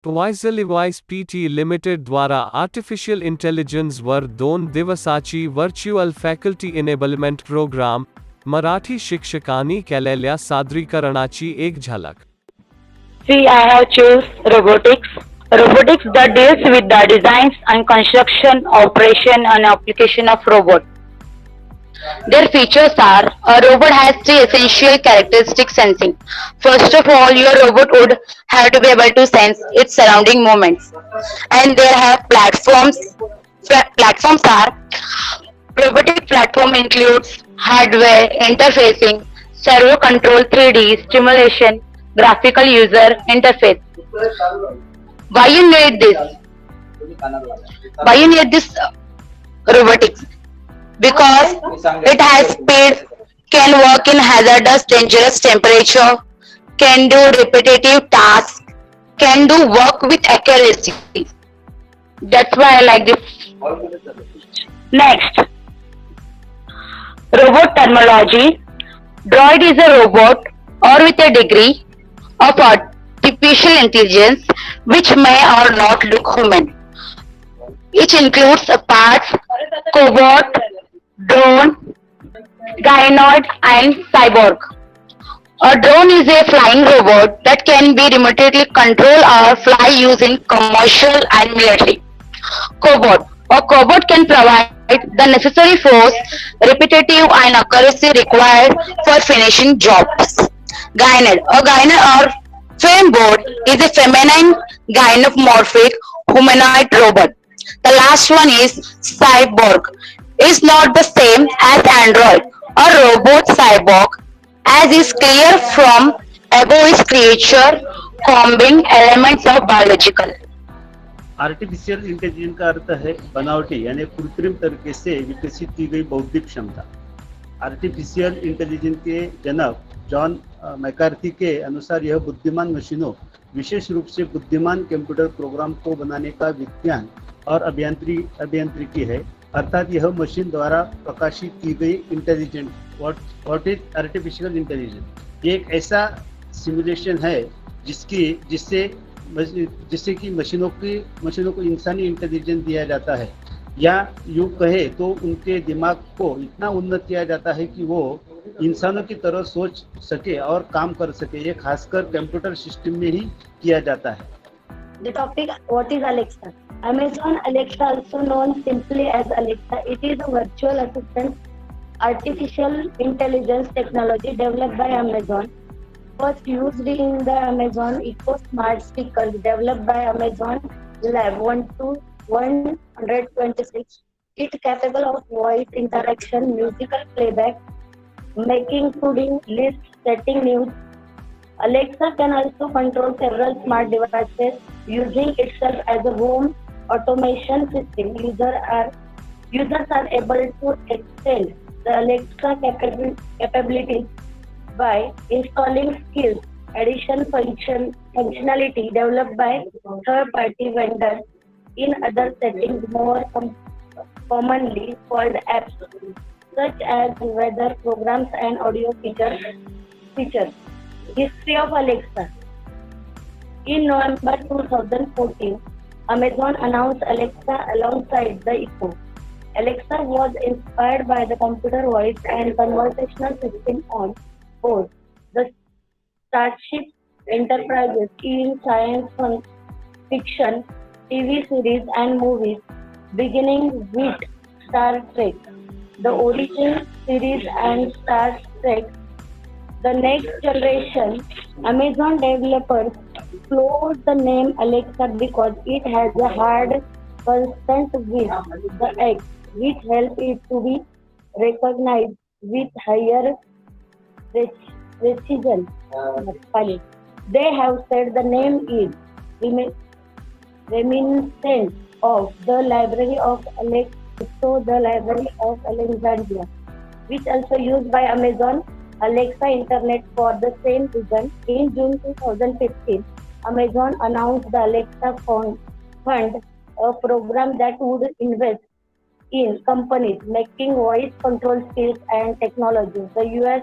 Levice PT limited द्वारा artificial intelligence वर 2 दिवसाची virtual faculty enablement program, Marathi शिक्षकांनी केलेल्या सादरीकरणाची एक झलक. See, I have choose robotics. Robotics that deals with the designs and construction, operation and application of robot. Their features are a robot has three essential characteristics sensing. First of all, your robot would have to be able to sense its surrounding movements. And there have platforms. Platforms are robotic platform includes hardware, interfacing, servo control 3D, stimulation, graphical user interface. Why you need this? Why you need this robotics? Because it has speed, can work in hazardous, dangerous temperature, can do repetitive tasks, can do work with accuracy. That's why I like this. Next, robot terminology. Droid is a robot or with a degree of artificial intelligence which may or not look human. It includes parts, cobot, drone, gynoid, and cyborg. A drone is a flying robot that can be remotely controlled or fly using commercial and military. Cobot. A cobot can provide the necessary force, repetitive and accuracy required for finishing jobs. Gynoid. A gynoid or femboard is a feminine gynamorphic humanoid robot. The last one is cyborg. Is not the same as android. A robot cyborg, as is clear from above, is creature combining elements of biological. Artificial intelligence का अर्थ है बनावटी यानी कृत्रिम तरीके से विकसित की गई बौद्धिक क्षमता. आर्टिफिशियल इंटेलिजेंस के जनक जॉन मैकार्थी के अनुसार यह बुद्धिमान मशीनों, विशेष रूप से बुद्धिमान कंप्यूटर प्रोग्राम को बनाने का विज्ञान और अभियांत्रिकी है. अर्थात यह मशीन द्वारा प्रकाशित की गई intelligent. What is artificial intelligence? ये एक ऐसा सिमुलेशन है जिससे कि मशीनों को इंसानी इंटेलिजेंस दिया जाता है, या यूँ कहे तो उनके दिमाग को इतना उन्नत किया जाता है कि वो इंसानों की तरह सोच सके और काम कर सके. ये खासकर कंप्यूटर सिस्टम में ही किया जाता है. The topic, what is Alexa? Amazon Alexa, also known simply as Alexa, it is a virtual assistant artificial intelligence technology developed by Amazon. First used in the Amazon Echo Smart speakers developed by Amazon Lab 126. It capable of voice interaction, musical playback, making pudding list, setting news. Alexa can also control several smart devices using itself as a home automation system. Users are able to extend the Alexa capabilities by installing skills, addition functionality developed by third-party vendors in other settings, more commonly called apps, such as weather programs and audio features. History of Alexa. In November 2014, Amazon announced Alexa alongside the Echo. Alexa was inspired by the computer voice and conversational system on board the Starship Enterprises in science fiction TV series and movies, beginning with Star Trek, the origin series, and Star Trek The Next Generation. Amazon developers chose the name Alexa because it has a hard consonant with the X, which helps it to be recognized with higher precision. They have said the name is reminiscent of the Library of the Library of Alexandria, which also used by Amazon Alexa Internet for the same reason. In June 2015, Amazon announced the Alexa Fund, a program that would invest in companies making voice control skills and technology. The US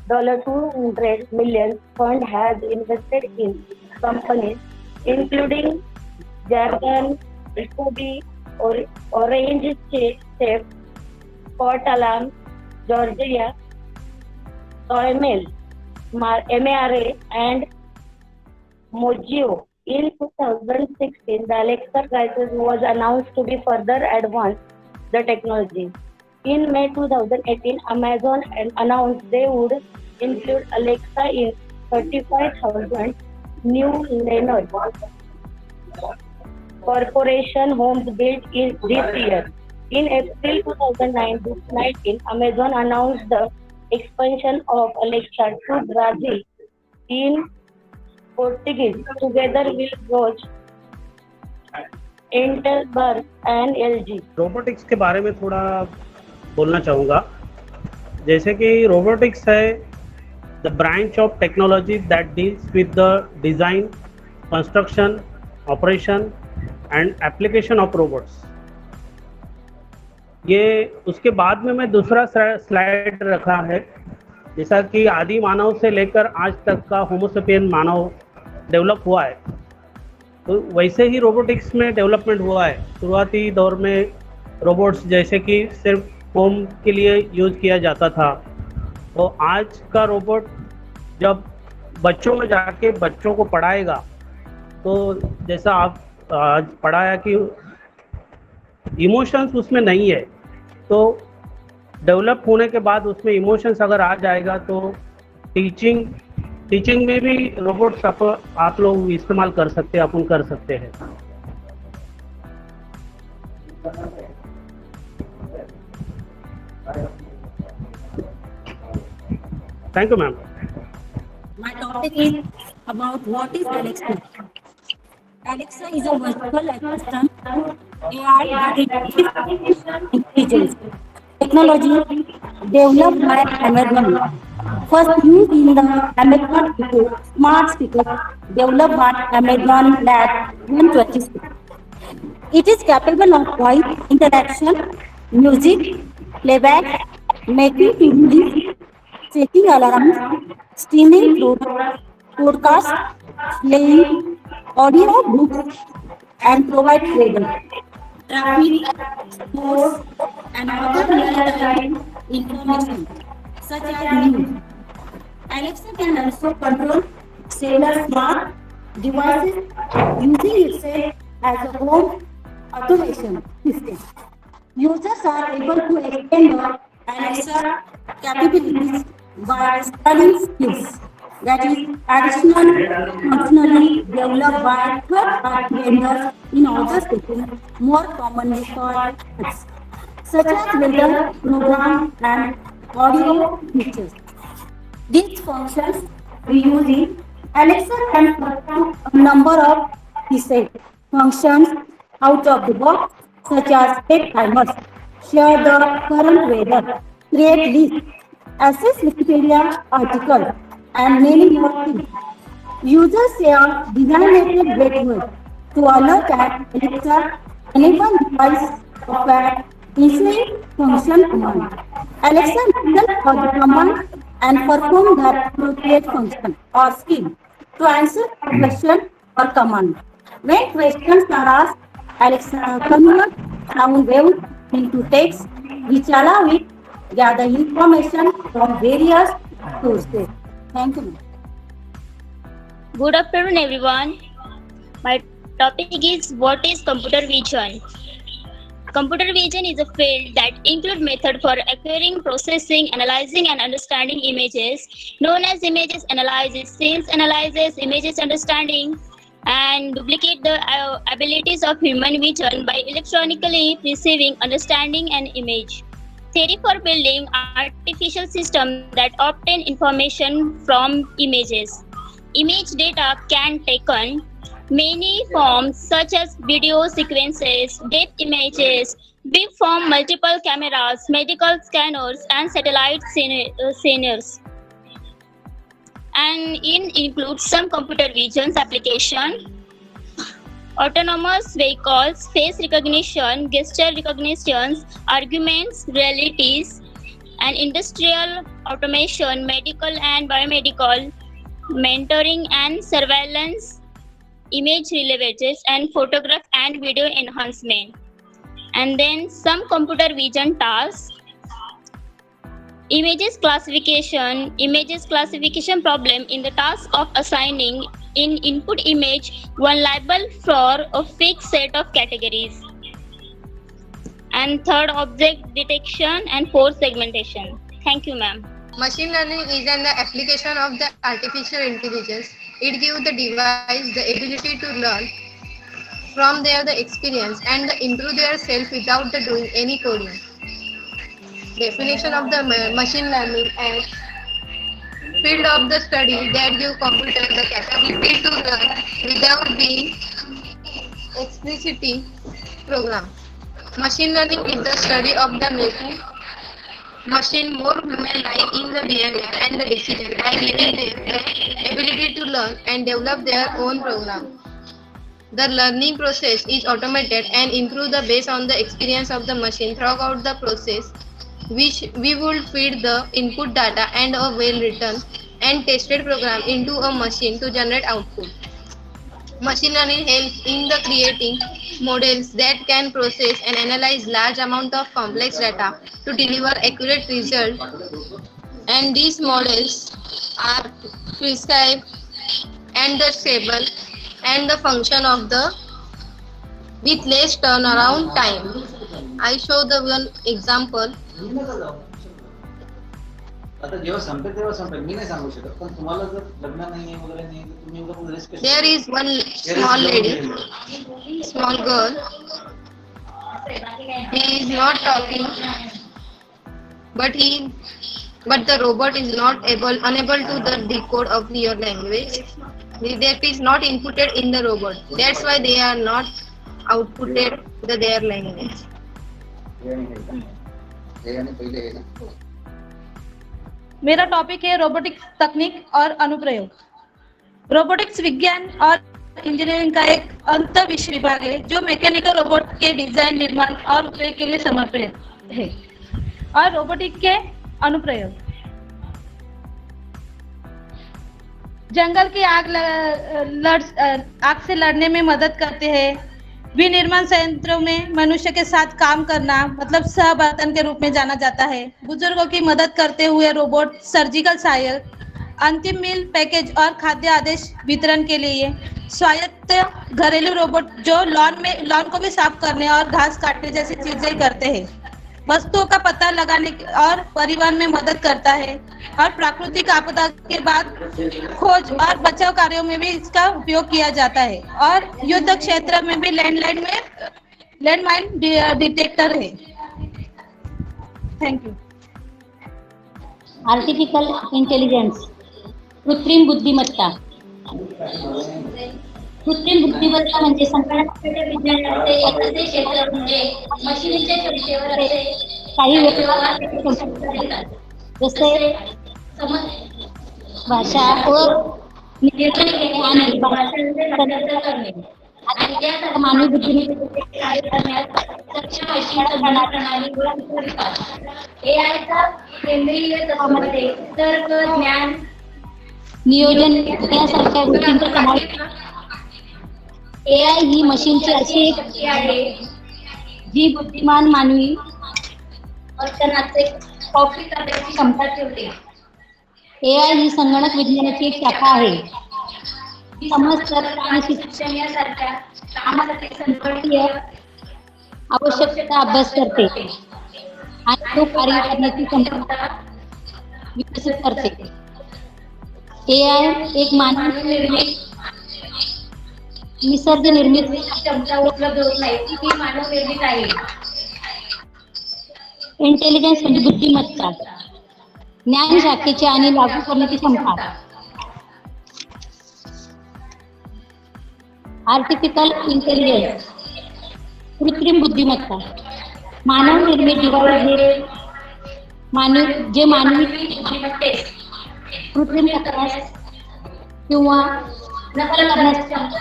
$200 million fund has invested in companies including Jargon, Ecobee, Orange Chef, Port Alarm, Georgia, Soymel, MARA, and Mojio. In 2016, the Alexa crisis was announced to be further advance the technology. In May 2018, Amazon announced they would include Alexa in 35,000 new Linux corporation homes built this year. In April 2019, Amazon announced the expansion of Alexa to Brazil in Portuguese. Together with Roche, Intelberg and LG. Robotics के बारे में थोड़ा बोलना चाहूँगा। जैसे कि robotics है the branch of technology that deals with the design, construction, operation and application of robots. ये उसके बाद में मैं दूसरा स्लाइड रखा है, जैसा कि आदि मानव से लेकर आज तक का होमोसेपियन मानव डेवलप हुआ है, तो वैसे ही रोबोटिक्स में डेवलपमेंट हुआ है। शुरुआती दौर में रोबोट्स जैसे कि सिर्फ होम के लिए यूज़ किया जाता था, तो आज का रोबोट जब बच्चों में जाके बच्चों को पढ़ाएगा, तो जैसा आप आज पढ़ाया कि इमोशंस उसमें नहीं है, तो डेवलप होने के बाद उसमें इमोशंस अगर आ जाएगा तो टीचिंग में भी रोबोट्स आप लोग इस्तेमाल कर सकते हैं, अपन कर सकते हैं। Thank you ma'am. My topic is about what is Alexa. Alexa is a virtual assistant AI that intelligence technology developed by Amazon. First used in the Amazon Echo smart speaker developed by Amazon Lab 126. It is capable of voice interaction, music, playback, making to-do list, setting alarms, streaming podcasts, playing audio books, and provide weather, traffic, sports, and other real-time information such as news. Alexa can also control cellular smart devices using itself as a home automation system. Users are able to extend the Alexa capabilities by installing skills, that is, additional functionality developed by third-party vendors in order to do more commonly called apps, such as weather, program, and audio features. These functions we use in Alexa can perform a number of preset functions out of the box, such as set timers, share the current weather, create lists, access Wikipedia articles, and many more things. Users share designated gateways to alert an Alexa enable device of an ensuing function command. Alexa listens for the command and perform the appropriate function or skill to answer a question or command. When questions are asked, Alexa converts sound waves into text, which allow it to gather information from various sources. Thank you. Good afternoon, everyone. My topic is what is computer vision. Computer vision is a field that includes methods for acquiring, processing, analyzing, and understanding images, known as images analysis, scenes analysis, images understanding, and duplicate the abilities of human vision by electronically perceiving, understanding an image. Theory for building artificial systems that obtain information from images. Image data can take on many forms such as video sequences, depth images, view from multiple cameras, medical scanners, and satellite sceners. And it includes some computer vision application, autonomous vehicles, face recognition, gesture recognitions, arguments, realities, and industrial automation, medical and biomedical, mentoring and surveillance, image relevages, and photograph and video enhancement. And then some computer vision tasks. Images classification problem in the task of assigning in input image one label for a fixed set of categories. And third, object detection and force segmentation. Thank you, ma'am. Machine learning is an application of the artificial intelligence. It gives the device the ability to learn from the experience and improve their self without doing any coding. Definition of the machine learning as field of the study that give computer the capability to learn without being explicitly programmed. Machine learning is the study of the making machine more human-like in the behavior and the decision by giving them the ability to learn and develop their own program. The learning process is automated and improved based on the experience of the machine throughout the process, which we will feed the input data and a well-written and tested program into a machine to generate output. Machine learning helps in the creating models that can process and analyze large amount of complex data to deliver accurate results. And these models are prescribed and the stable and the function of the with less turnaround time. I show the one example. आता जेव्हा संपेल तेव्हा संपेल मी नाही सांगू शकत पण तुम्हाला जर लग्न नाही वगैरे नाही तर तुम्ही उद्या पुढे risk There is one small lady, small girl. He is not talking, but the robot is not unable to the decode of your language. That is not inputted in the robot. That's why they are not outputted their language. मेरा topic है robotics तकनीक और अनुप्रयोग। Robotics विज्ञान और engineering का एक अंतर विषय विभाग है जो मैकेनिकल रोबोट के डिजाइन, निर्माण और उपयोग के लिए समर्पित है। और रोबोटिक के अनुप्रयोग, जंगल की आग से लड़ने में मदद करते हैं। विनिर्माण संयंत्रों में मनुष्य के साथ काम करना मतलब सहवर्तन के रूप में जाना जाता है। बुजुर्गों की मदद करते हुए रोबोट सर्जिकल सहायक, अंतिम मील पैकेज और खाद्य आदेश वितरण के लिए स्वायत्त घरेलू रोबोट जो लॉन को भी साफ करने और घास काटने जैसी चीजें करते हैं। वस्तुओं का पता लगाने और परिवहन में मदद करता है और प्राकृतिक आपदा के बाद खोज और बचाव कार्यों में भी इसका उपयोग किया जाता है। और युद्ध क्षेत्र में भी लैंडमाइन डिटेक्टर है। Thank you. आर्टिफिशियल इंटेलिजन्स, कृत्रिम बुद्धिमत्ता। कृत्रिम बुद्धिमत्ता म्हणजे संगणकाच्या विज्ञानाचे एक असे क्षेत्र म्हणजे मशीनीच्या क्षमतेवर असे काही व्यवहार जसे भाषा व निर्णय घेणे आणि भाषांतर करणे आणि या मानवी बुद्धिमत्तेचे कार्य करण्यात सक्षम मशीन प्रणाली व विकास। एआयचा केंद्रीय तत्त्वामध्ये तर्क, ज्ञान, नियोजन यासारख्या गोष्टींचा समावेश। एआय ही मशीनची अशी एक शक्ती आहे जी बुद्धिमान मानवी वर्तनाचे कॉपी करण्याची क्षमता ठेवते। एआय ही संगणक विज्ञानाची एक शाखा आहे जी समज, तर्क आणि शिक्षण यासारख्या कामासाठी संगणकीय आवश्यकता अभ्यास करते आणि तो कार्य करण्याची क्षमता विकसित करते। एआय एक मानव निर्मित निसर्ग निर्मित क्षमता उपलब्ध होत नाही, ती मानव निर्मित आहे। इंटेलिजन्स म्हणजे बुद्धिमत्ता, ज्ञान शाखेची आणि लागू करण्याची क्षमता। आर्टिफिशियल इंटेलिजन्स, कृत्रिम बुद्धिमत्ता, मानव निर्मित डिव्हाइस जे मानवी बुद्धिमत्तेस कृत्रिम करण्यास किंवा नकल करण्यास क्षमता।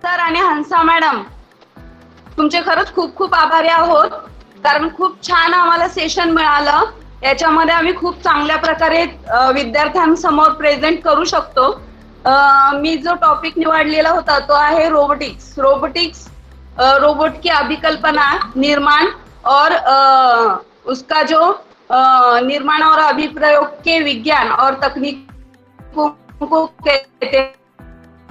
सर आणि हंसा मॅडम, तुमचे खरंच खूप खूप आभारी आहोत, कारण खूप छान आम्हाला सेशन मिळालं. याच्यामध्ये आम्ही खूप चांगल्या प्रकारे विद्यार्थ्यांसमोर प्रेझेंट करू शकतो. मी जो टॉपिक निवडलेला होता तो आहे रोबोटिक्स. रोबोट की अभिकल्पना, निर्माण और उसका जो निर्माण और अभिप्रयोग के विज्ञान और तकनीकों को कहते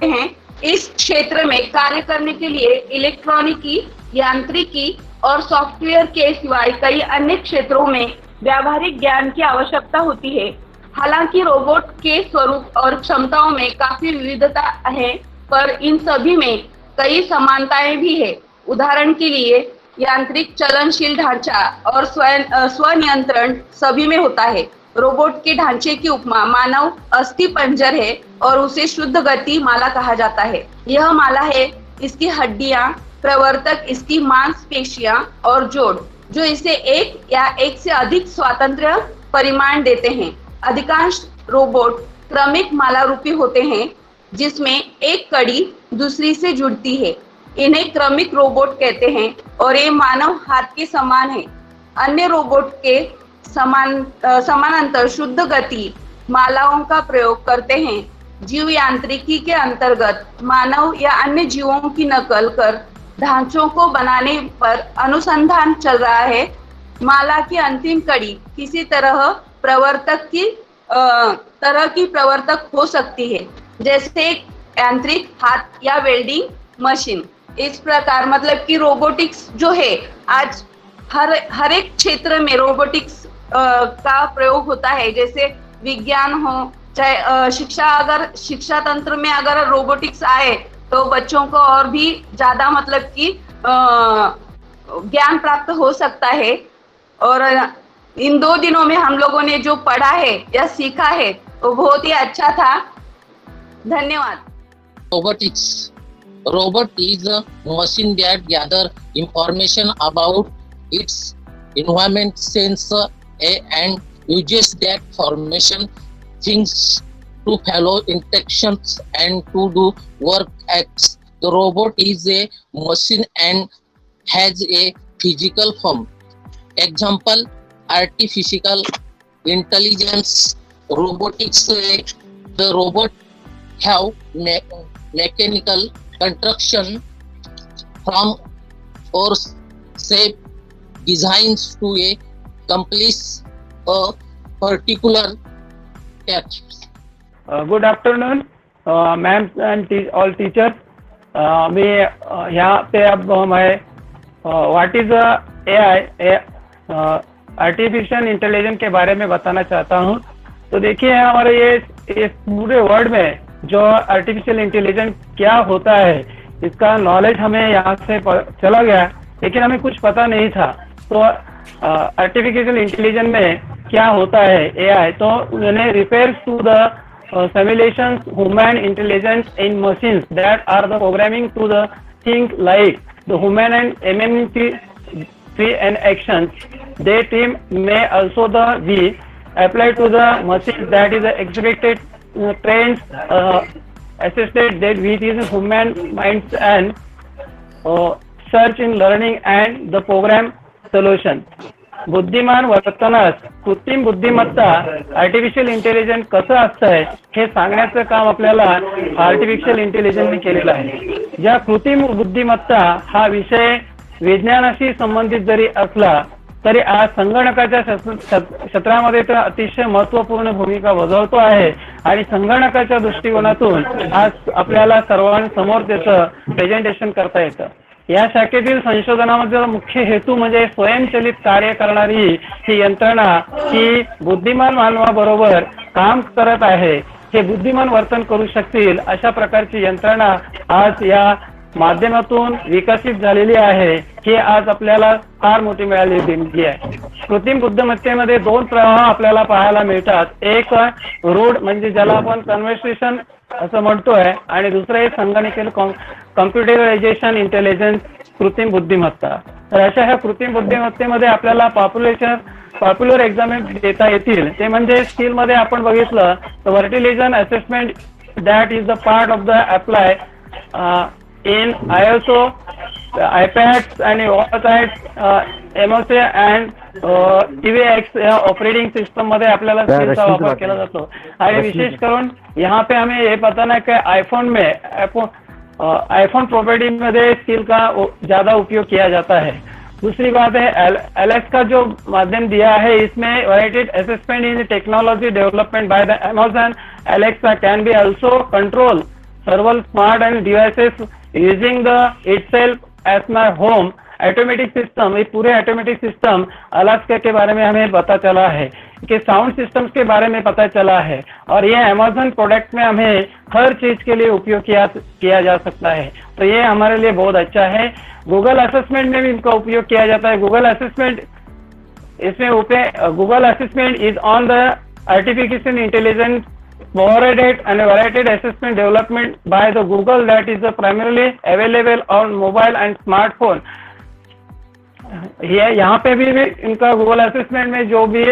हैं. इस क्षेत्र में कार्य करने के लिए इलेक्ट्रॉनिकी, यांत्रिकी और सॉफ्टवेयर के सिवाय कई अन्य क्षेत्रों में व्यावहारिक ज्ञान की आवश्यकता होती है. हालांकि रोबोट के स्वरूप और क्षमताओं में काफी विविधता है, पर इन सभी में कई समानताएं भी है. उदाहरण के लिए यांत्रिक चलनशील ढांचा और स्वनियंत्रण सभी में होता है. रोबोट के ढांचे की उपमा मानव अस्थि पंजर है और उसे शुद्ध गति माला कहा जाता है. यह माला है इसकी हड्डियां, प्रवर्तक इसकी मांसपेशियां और जोड़, जो इसे एक या एक से अधिक स्वतंत्र परिमाण देते हैं. अधिकांश रोबोट क्रमिक माला रूपी होते हैं, जिसमें एक कड़ी दूसरी से जुड़ती है. इन्हें क्रमिक रोबोट कहते हैं और ये मानव हाथ के समान है. अन्य रोबोट के समानांतर शुद्ध गति मालाओं का प्रयोग करते हैं. जीव यांत्रिकी के अंतर्गत मानव या अन्य जीवों की नकल कर ढांचों को बनाने पर अनुसंधान चल रहा है. माला की अंतिम कड़ी किसी तरह की प्रवर्तक हो सकती है, जैसे एक यांत्रिक हाथ या वेल्डिंग मशीन. इस प्रकार मतलब कि रोबोटिक्स जो है आज हर एक क्षेत्र में रोबोटिक्स का प्रयोग होता है. जैसे विज्ञान हो, चाहे शिक्षा तंत्र में अगर रोबोटिक्स आए तो बच्चों को और भी ज्यादा मतलब कि ज्ञान प्राप्त हो सकता है. और इन 2 दिनों में हम लोगों ने जो पढ़ा है या सीखा है वो बहुत ही अच्छा था. धन्यवाद. Robot is a machine that gather information about its environment, sense and uses that information things to follow instructions and to do work acts. The robot is a machine and has a physical form. Example: artificial intelligence, robotics. The robot have mechanical construction from or shape designs to a accomplish a particular task. Good afternoon, ma'am and all teachers. मैं यहाँ पे अब मैं what is AI artificial intelligence के बारे में बताना चाहता हूँ. तो देखिए हमारे ये पूरे वर्ल्ड में जो आर्टिफिशियल इंटेलिजेंस क्या होता है इसका नॉलेज हमें यहाँ से चला गया, लेकिन हमें कुछ पता नहीं था. तो आर्टिफिशियल इंटेलिजेंस में क्या होता है AI, तो उन्हें refers to the simulations human intelligence in machines that are the programming to the think like the human and MMT and actions. They team may also be applied to the machines that is expected trains assisted that with is human minds and search in learning and the program solution. बुद्धिमान वर्तनास कृत्रिम बुद्धिमत्ता artificial intelligence कसं असतंय हे सांगण्याचं काम आपल्याला artificial इंटेलिजन्सने केलेलं आहे. ज्या कृत्रिम बुद्धिमत्ता हा विषय विज्ञानाशी संबंधित जरी असला तरी आज संगणकाच्या क्षेत्रामध्ये तर अतिशय महत्त्वपूर्ण भूमिका बजावतो आहे आणि संगणकाच्या दृष्टिकोनातून आज आपल्याला सर्वांसमोर त्याचं प्रेझेंटेशन करता येतं. या शाखेतील संशोधनामध्ये मुख्य हेतू म्हणजे स्वयंचलित कार्य करणारी ही यंत्रणा ही बुद्धिमान मानवाबरोबर काम करत आहे, हे बुद्धिमान वर्तन करू शकतील अशा प्रकारची यंत्रणा आज या माध्यमातून विकसित झालेली आहे. ही आज आपल्याला फार मोठी मिळालेली देणगी आहे. कृत्रिम बुद्धिमत्तेमध्ये 2 प्रवाह आपल्याला पाहायला मिळतात. एक रूढ म्हणजे ज्याला आपण कन्व्हर्सेशन असं म्हणतोय आणि दुसरं आहे संगणकीय कम्प्युटरायझेशन इंटेलिजन्स कृत्रिम बुद्धिमत्ता. तर अशा ह्या कृत्रिम बुद्धिमत्तेमध्ये आपल्याला पॉप्युलर एक्झाम देता येतील. ते म्हणजे स्किल मध्ये आपण बघितलं तर व्हर्टिलिजन assessment that is the part of the apply in ISO iPads आणि WatchOS MOS and TVX या ऑपरेटिंग सिस्टम मध्ये आपल्याला स्किलचा वापर केला जातो. आणि विशेष करून यहाँ पे हमें ये पता ना कि आईफोन प्रॉपर्टी में स्किल का ज्यादा उपयोग किया जाता है. दूसरी बात है एलेक्स का जो माध्यम दिया है, इसमें validated assessment in technology development by the Amazon Alexa can be also control several smart and devices using the itself as my home automatic system. ये पूरे ऑटोमेटिक सिस्टम अलेक्सा के बारे में हमें पता चला है कि साउंड सिस्टम्स के बारे में पता चला है, और ये अमेज़न प्रोडक्ट में हमें हर चीज के लिए उपयोग किया जा सकता है. तो ये हमारे लिए बहुत अच्छा है. गूगल असेसमेंट में भी इनका उपयोग किया जाता है. Google assessment Google assessment is on the artificial intelligence provided and validated assessment development by the Google that is primarily available on mobile and smartphone. ये यहाँ पे भी इनका गूगल असेसमेंट में जो भी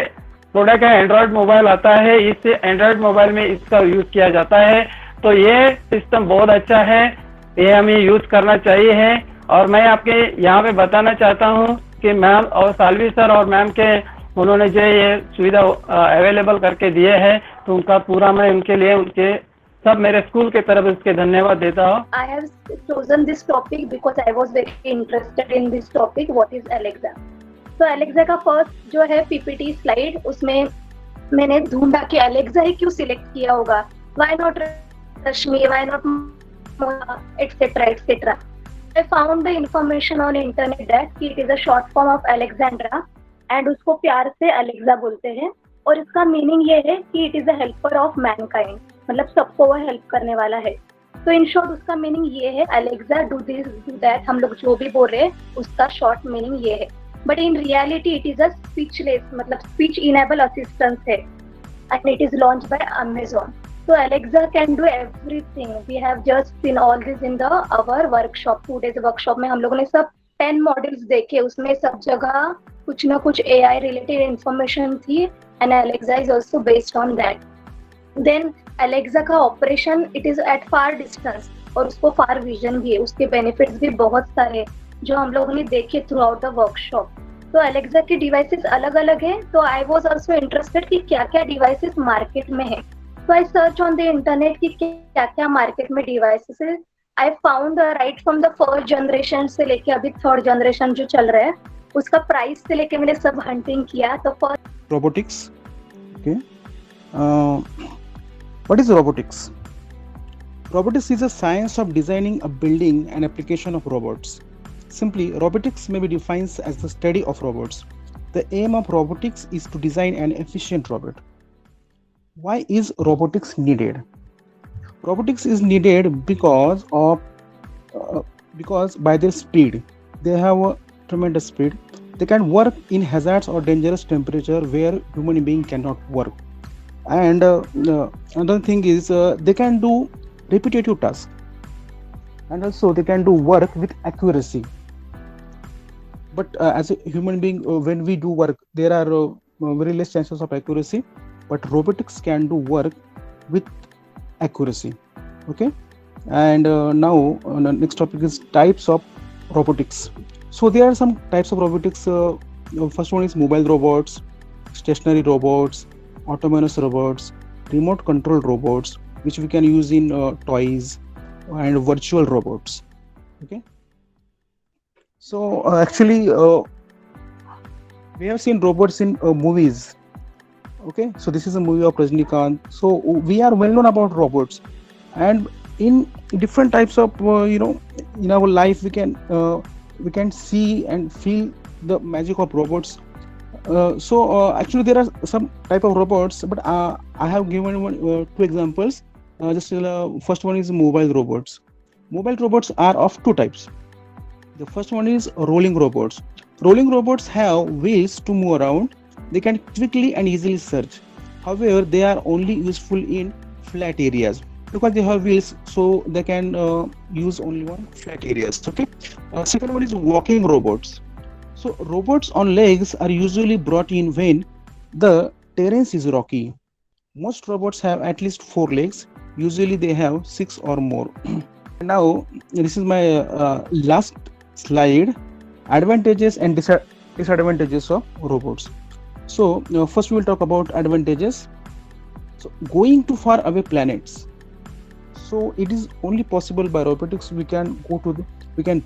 प्रोडक्ट है एंड्रॉयड मोबाइल आता है, इस एंड्रॉयड मोबाइल में इसका यूज किया जाता है. तो ये सिस्टम बहुत अच्छा है, ये हमें यूज करना चाहिए है. और मैं आपके यहाँ पे बताना चाहता हूँ कि मैम और सालवी सर और मैम के उन्होंने जो ये सुविधा अवेलेबल करके दिए हैं, तो उनका पूरा मैं उनके लिए उनके सब मेरे स्कूल के तरफ इसके धन्यवाद देता हूँ. I have chosen this topic because I was very interested in this topic. What is Alexa? तो Alexa का फर्स्ट जो है PPT स्लाइड, उसमें मैंने ढूंढा कि Alexa ही क्यों सिलेक्ट किया होगा. Why not Rashmi? Why not Mona? Etc. etc. I found the information on internet that it is a short form of Alexandra and उसको प्यार से Alexa बोलते हैं. और इसका मीनिंग ये है कि it is a helper of Mankind, मतलब सबको वह हेल्प करने वाला है. तो इन शॉर्ट उसका मीनिंग ये है, Alexa do this do that, हम लोग जो भी बोल रहे हैं उसका शॉर्ट मीनिंग ये है. But in reality it is a speechless, मतलब स्पीच इनेबल असिस्टेंस है, and it is launch by Amazon. तो Alexa can do everything. We have just seen all this in the our workshop. 2 days workshop में हम लोगों ने सब 10 modules देखे, उसमें सब जगह कुछ ना कुछ AI रिलेटेड इंफॉर्मेशन थी, and Alexa is also based on that. Then Alexa का operation it is at far distance, और उसको फार विजन भी है. उसके बेनिफिट्स भी बहुत सारे जो हम लोगों ने देखे थ्रू आउट द वर्कशॉप. तो Alexa के डिवाइसेस अलग अलग है. तो आई वॉज ऑल्सो इंटरेस्टेड कि क्या क्या डिवाइसेस मार्केट में है. तो I search on the internet कि क्या क्या मार्केट में डिवाइसेस है. I found right from the first generation से लेके अभी 3rd जनरेशन जो चल रहा है, उसका प्राइस से लेके मैंने सब हंटिंग किया. तो first robotics. Okay, what is robotics? Robotics is a science of designing a building and application of robots. Simply, robotics may be defined as the study of robots. The aim of robotics is to design an efficient robot. Why is robotics needed? Robotics is needed because by their speed, they have a tremendous speed. They can work in hazards or dangerous temperature where human being cannot work. And another thing is they can do repetitive tasks, and also they can do work with accuracy. But as a human being, when we do work, there are very less chances of accuracy. But robotics can do work with accuracy. Okay, and now the next topic is types of robotics. So there are some types of robotics. First one is mobile robots, stationary robots, autonomous robots, remote control robots, which we can use in toys, and virtual robots. Okay. So actually, we have seen robots in movies. Okay. So this is a movie of Rajnikant. So we are well known about robots, and in different types of in our life we can see and feel the magic of robots. Actually there are some type of robots, but I have given 2 examples. First one is mobile robots. Mobile robots are of 2 types. The first one is rolling robots. Rolling robots have wheels to move around. They can quickly and easily search. However, they are only useful in flat areas because they have wheels, so they can use only one flat areas. Okay. Second one is walking robots. So robots on legs are usually brought in when the terrain is rocky. Most robots have at least 4 legs. Usually they have 6 or more. Now this is my last slide advantages and disadvantages of robots. So first we will talk about advantages. So going to far away planets. So it is only possible by robotics. We can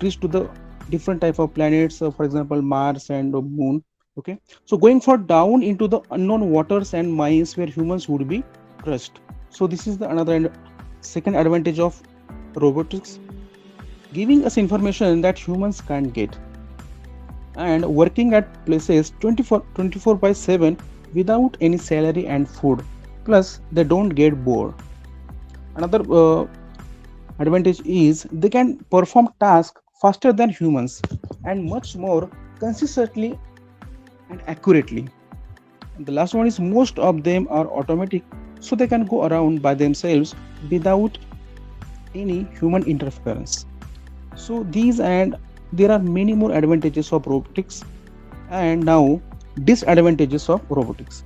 reach to the different type of planets, for example Mars and Moon. Okay, so going for down into the unknown waters and mines where humans would be crushed. So this is the another second advantage of robotics, giving us information that humans can't get, and working at places 24/7 without any salary and food, plus they don't get bored. Another advantage is they can perform tasks faster than humans and much more consistently and accurately. And the last one is most of them are automatic, so they can go around by themselves without any human interference. So these and there are many more advantages of robotics. And now disadvantages of robotics.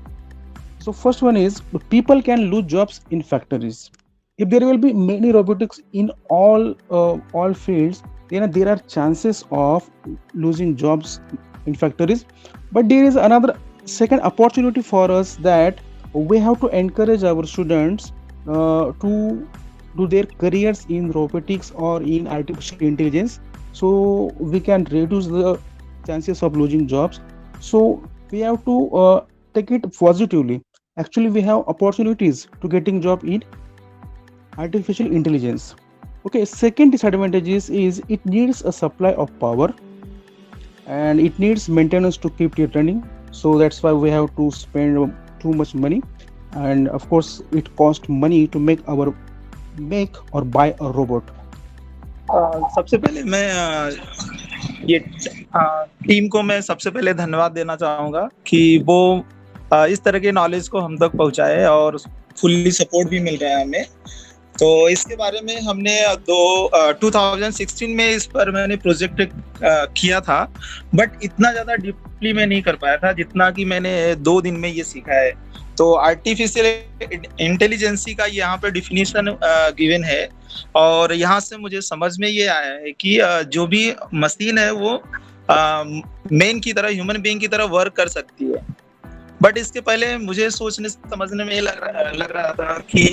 So first one is people can lose jobs in factories. If there will be many robotics in all fields, then there are chances of losing jobs in factories. But there is another second opportunity for us, that we have to encourage our students to do their careers in robotics or in artificial intelligence, so we can reduce the chances of losing jobs. So we have to take it positively. Actually, we have opportunities to getting job in artificial intelligence. Okay, second disadvantage is it needs a supply of power and it needs maintenance to keep it running. So that's why we have to spend too much money, and of course it costs money to make or buy a robot. सबसे पहले मैं ये team को मैं सबसे पहले धन्यवाद देना चाहूँगा कि वो इस तरह के नॉलेज को हम तक पहुँचाए और फुल्ली सपोर्ट भी मिल रहा है हमें। तो इसके बारे में हमने 2016 में इस पर मैंने प्रोजेक्ट किया था, बट इतना ज़्यादा डीपली मैं नहीं कर पाया था जितना कि मैंने 2 दिन में ये सीखा है। तो आर्टिफिशियल इंटेलिजेंसी का यहाँ पर डिफिनीशन गिवन है और यहाँ से मुझे समझ में ये आया है कि जो भी मशीन है वो मेन की तरह, ह्यूमन बीइंग की तरह वर्क कर सकती है। बट इसके पहले मुझे सोचने समझने में ये लग रहा था कि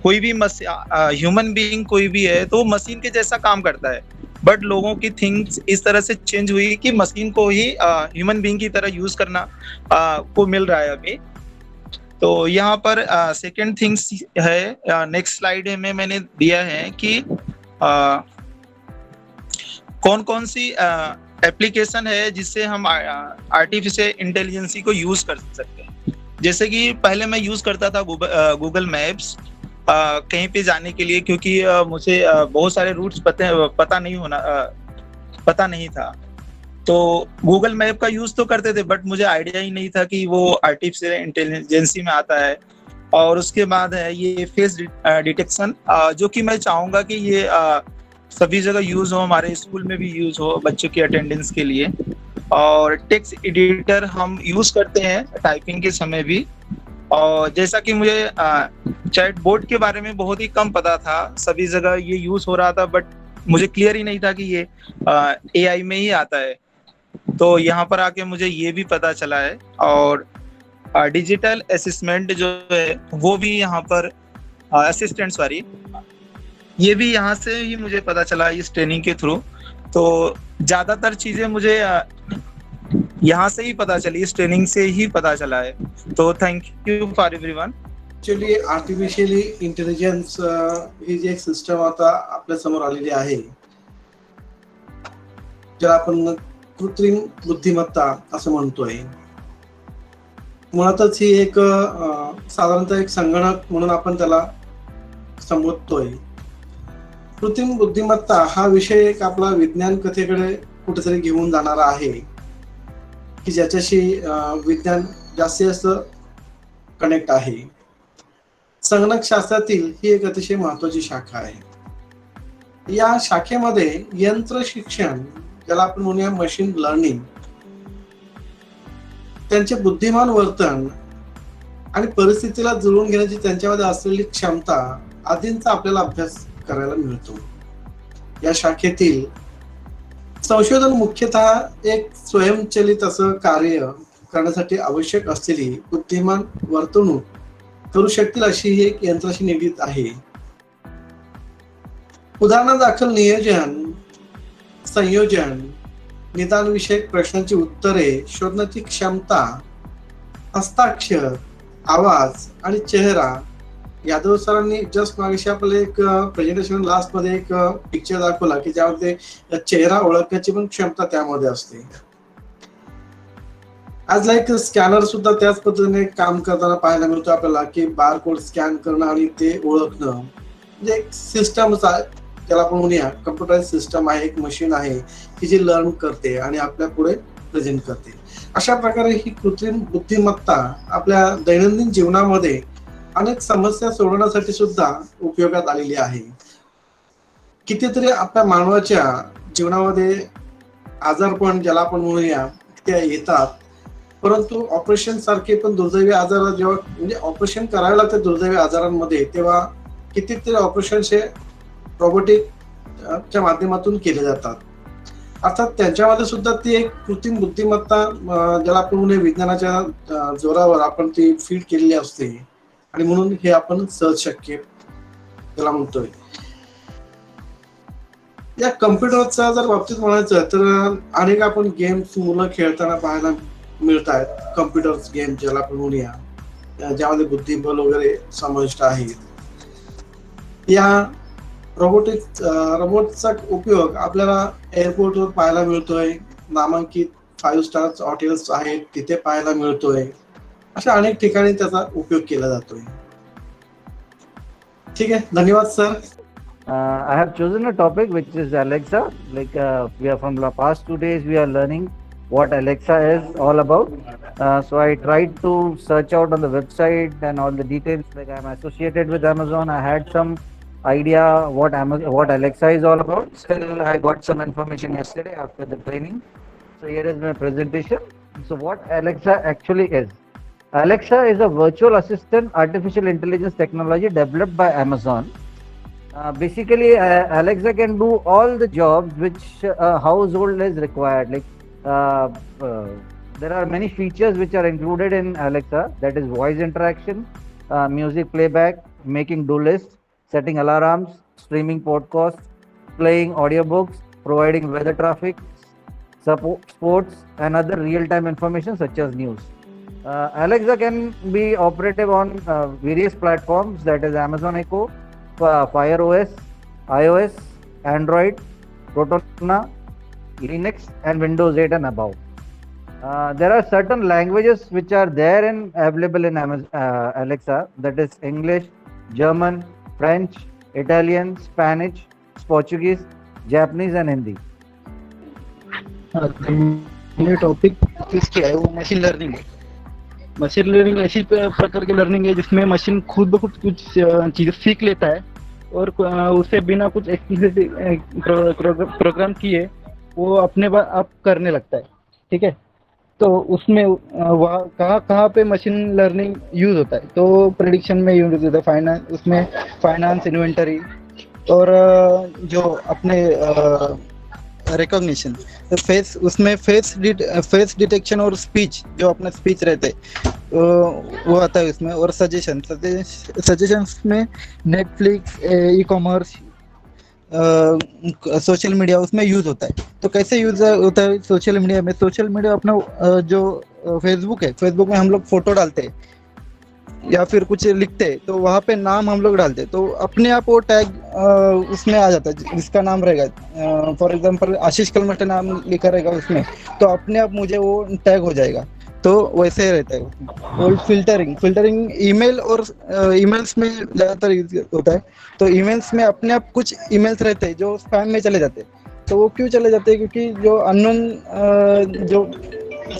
कोई भी ह्यूमन बीइंग कोई भी है तो मशीन के जैसा काम करता है, बट लोगों की थिंक्स इस तरह से चेंज हुई कि मशीन को ही ह्यूमन बीइंग की तरह यूज करना को मिल रहा है अभी। तो यहाँ पर सेकंड थिंग्स है, नेक्स्ट स्लाइड में मैंने दिया है कि कौन कौन सी एप्लीकेशन है जिससे हम आर्टिफिशियल इंटेलिजेंसी को यूज कर सकते हैं। जैसे कि पहले मैं यूज करता था गूगल मैप्स कहीं पे जाने के लिए, क्योंकि मुझे बहुत सारे रूट्स पता नहीं था। तो गूगल मैप का यूज तो करते थे, बट मुझे आइडिया ही नहीं था कि वो आर्टिफिशियल इंटेलिजेंसी में आता है। और उसके बाद है ये फेस डिटेक्शन, जो कि मैं चाहूँगा कि ये सभी जगह यूज हो, हमारे स्कूल में भी यूज हो बच्चों की अटेंडेंस के लिए। और टेक्स्ट एडिटर हम यूज करते हैं टाइपिंग के समय भी। और जैसा कि मुझे चैट बोर्ड के बारे में बहुत ही कम पता था, सभी जगह ये यूज हो रहा था, बट मुझे क्लियर ही नहीं था कि ये AI में ही आता है। तो यहाँ पर आके मुझे ये भी पता चला है। और डिजिटल असिस्टेंट जो है वो भी यहाँ पर ये भी यहाँ से ही मुझे पता चला इस ट्रेनिंग के थ्रू। तो ज्यादातर चीजें मुझे यहाँ से ही पता चली, इस ट्रेनिंग से ही पता चला है। तो thank you for everyone. Actually artificial intelligence ही जी एक सिस्टम आता आपल्या समोर आलेली आहे, ज्याला आपण कृत्रिम बुद्धिमत्ता असं म्हणतोय। मुळातच ही एक साधारणतः एक संगणक म्हणून आपण त्याला संबोधतोय। कृत्रिम बुद्धिमत्ता हा विषय एक आपला विज्ञान कथेकडे कुठेतरी घेऊन जाणारा आहे, की ज्याच्याशी विज्ञान जास्तीत जास्त कनेक्ट आहे। संगणक शास्त्रातील ही एक अतिशय महत्वाची शाखा आहे। या शाखेमध्ये यंत्र शिक्षण, ज्याला आपण म्हणूया मशीन लर्निंग, त्यांचे बुद्धिमान वर्तन आणि परिस्थितीला जुळवून घेण्याची त्यांच्यामध्ये असलेली क्षमता आदींचा आपल्याला अभ्यास करायला मिळतो। या शाखेतील संशोधन मुख्यतः एक स्वयंचलित असं कार्य करण्यासाठी आवश्यक असलेली बुद्धिमान वर्तणूक करू शकतील अशी ही एक यंत्राशी निगडीत आहे. उदाहरणादाखल नियोजन, संयोजन, निदानविषयक प्रश्नांची उत्तरे शोधण्याची क्षमता, हस्ताक्षर, आवाज आणि चेहरा. यादव सरांनी जस्ट मागेशी आपल्याला एक प्रेझेंटेशन लास्ट मध्ये एक पिक्चर दाखवला की ज्यामध्ये चेहरा ओळखण्याची पण क्षमता त्यामध्ये असते. आज लाईक स्कॅनर सुद्धा त्याच पद्धतीने काम करताना पाहायला मिळतो आपल्याला की बारकोड स्कॅन करणं आणि ते ओळखणं. म्हणजे एक सिस्टमच आहे, त्याला आपण म्हणूया कम्प्युटराइज सिस्टम आहे, एक मशीन आहे की जी लर्न करते आणि आपल्या पुढे प्रेझेंट करते. अशा प्रकारे ही कृत्रिम बुद्धिमत्ता आपल्या दैनंदिन जीवनामध्ये अनेक समस्या सोडवण्यासाठी सुद्धा उपयोगात आलेली आहे. कितीतरी आपल्या मानवाच्या जीवनामध्ये आजारपण ज्याला आपण म्हणूया ते येतात, परंतु ऑपरेशन सारखे पण दुर्दैवी आजार जेव्हा म्हणजे ऑपरेशन करावे लागते दुर्दैवी आजारांमध्ये, तेव्हा कितीतरी ऑपरेशन हे रोबोटिक च्या माध्यमातून केले जातात. अर्थात त्यांच्यामध्ये सुद्धा ती एक कृत्रिम बुद्धिमत्ता ज्याला आपण म्हणूया विज्ञानाच्या जोरावर आपण ती फीड केलेली असते आणि म्हणून हे आपण सहज शक्य त्याला म्हणतोय. या कम्प्युटरचा जर बाबतीत म्हणायचं तर अनेक आपण गेम्स मुलं खेळताना पाहायला मिळत आहेत. कम्प्युटर गेम ज्याला आपण म्हणूया ज्यामध्ये बुद्धिबळ वगैरे समाविष्ट आहेत. या रोबोटचा उपयोग आपल्याला एअरपोर्टवर पाहायला मिळतोय. नामांकित 5 स्टार हॉटेल्स आहेत तिथे पाहायला मिळतोय. अशा अनेक ठिकाणी त्याचा उपयोग केला जातोय. ठीक आहे, धन्यवाद sir. I have chosen a topic which is Alexa. We are from the past 2 days we are learning what Alexa is all about. So I tried to search out on the website and all the details. Like I'm associated with Amazon, I had some idea what Alexa is all about. Still, I got some information yesterday after the training. So here is my presentation. So what Alexa actually is. Alexa is a virtual assistant artificial intelligence technology developed by Amazon. Basically, Alexa can do all the jobs which a household is required. There are many features which are included in Alexa. That is voice interaction, music playback, making do lists, setting alarms, streaming podcasts, playing audiobooks, providing weather traffic, sports, and other real-time information such as news. Alexa can be operative on various platforms, that is Amazon Echo, Fire OS, iOS, Android, Cortana, Linux, and Windows 8 and above. There are certain languages which are there and available in Alexa, that is English, German, French, Italian, Spanish, Portuguese, Japanese and Hindi. ये topic किसकी है? वो machine learning है. Machine learning ऐसी प्रकार की learning है जिसमें मशीन खुद ब खुद कुछ चीजें सीख लेता है और उसे बिना कुछ एक्सप्लिसिट प्रोग्राम किए वो अपने आप करने लगता है. ठीक है, तो उसमें वहाँ कहाँ पे मशीन लर्निंग यूज होता है? तो प्रेडिक्शन में यूज होता है, फाइनेंस, उसमें फाइनेंस, इन्वेंटरी और जो अपने रिकॉग्निशन, उसमें फेस डिटेक्शन और स्पीच, जो अपना स्पीच रहते वो आता है उसमें. और सजेशन में Netflix, e commerce, social media उसमें यूज होता है. तो कैसे यूज होता है सोशल मीडिया में? सोशल मीडिया अपना जो फेसबुक है, फेसबुक में हम लोग फोटो डालते हैं या फिर कुछ लिखते हैं तो वहाँ पे नाम हम लोग डालते हैं तो अपने आप वो टैग उसमें आ जाता है जिसका नाम रहेगा. फॉर एग्जांपल आशीष कलमटे नाम लिखा रहेगा उसमें, तो अपने आप मुझे वो टैग हो जाएगा. तो वैसे रहता है. और फिल्टरिंग ईमेल और ईमेल्स में ज़्यादातर यूज होता है. तो ईमेल्स में अपने आप कुछ ईमेल्स रहते हैं जो स्पैम में चले जाते हैं. तो वो क्यों चले जाते हैं? क्योंकि जो अननोन जो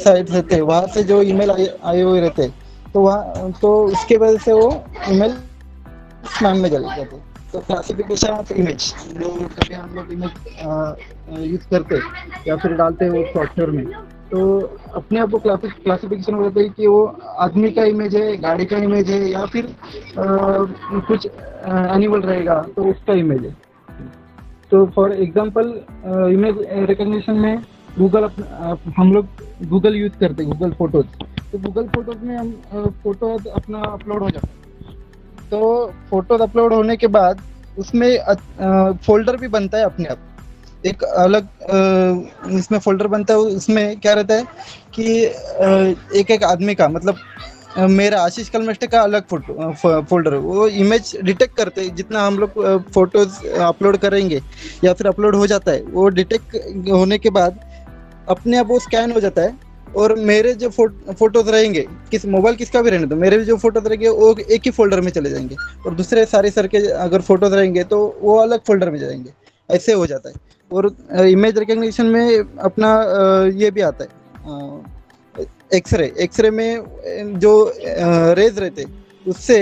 साइट रहते हैं वहाँ से जो ईमेल आए हुए रहते हैं तो उसके वजह से वो ईमेल स्पैम में चले जाते हैं. तो क्लासिफिकेशन ऑफ इमेज, जो कभी हम लोग इमेज यूज करते या फिर डालते हैं वो सॉफ्टवेयर में, तो अपने आप को क्लासिफिकेशन हो जाता है कि वो आदमी का इमेज है, गाड़ी का इमेज है या फिर कुछ एनिमल रहेगा तो उसका इमेज है. तो फॉर एग्जांपल इमेज रिकॉग्निशन में गूगल हम लोग गूगल यूज करते हैं, गूगल फोटोज। तो गूगल फोटोज में हम फोटोज अपना अपलोड हो जाता है। तो फोटोज अपलोड होने के बाद उसमें फोल्डर भी बनता है अपने आप, एक अलग इसमें फोल्डर बनता है। उसमें क्या रहता है कि एक एक आदमी का, मतलब मेरा आशीष कलमस्टे का अलग फोल्डर, वो इमेज डिटेक्ट करते हैं। जितना हम लोग फोटोज अपलोड करेंगे या फिर अपलोड हो जाता है, वो डिटेक्ट होने के बाद अपने आप वो स्कैन हो जाता है। और मेरे जो फोटोज रहेंगे, किस मोबाइल किसका भी रहने दो, मेरे भी जो फोटोज रहेंगे वो एक ही फोल्डर में चले जाएंगे, और दूसरे सारे सर के अगर फोटोज रहेंगे तो वो अलग फोल्डर में जाएंगे। ऐसे हो जाता है। और इमेज रिकॉग्निशन में अपना ये भी आता है, एक्सरे में जो रेज रहते उससे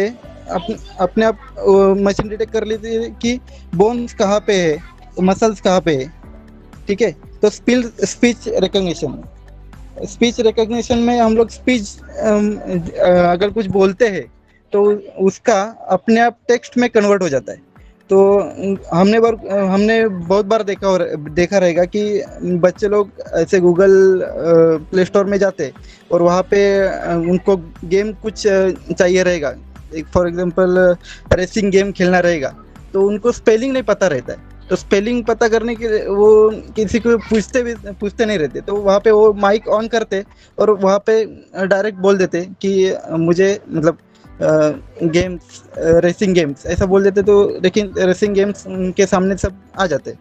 अपने आप मशीन डिटेक्ट कर लेती है कि बोन्स कहाँ पे है, मसल्स कहाँ पे है। ठीक है। तो स्पीच रिकॉग्निशन में हम लोग स्पीच अगर कुछ बोलते हैं तो उसका अपने आप टेक्स्ट में कन्वर्ट हो जाता है। तो हमने बहुत बार देखा रहेगा कि बच्चे लोग ऐसे गूगल प्ले स्टोर में जाते और वहाँ पे उनको गेम कुछ चाहिए रहेगा, एक फॉर एग्जांपल रेसिंग गेम खेलना रहेगा, तो उनको स्पेलिंग नहीं पता रहता है। तो स्पेलिंग पता करने के लिए वो किसी को पूछते नहीं रहते, तो वहाँ पे वो माइक ऑन करते और वहाँ पे डायरेक्ट बोल देते कि मुझे मतलब गेम्स, रेसिंग गेम्स ऐसा बोल देते। तो लेकिन रेसिंग गेम्स उनके सामने सब आ जाते।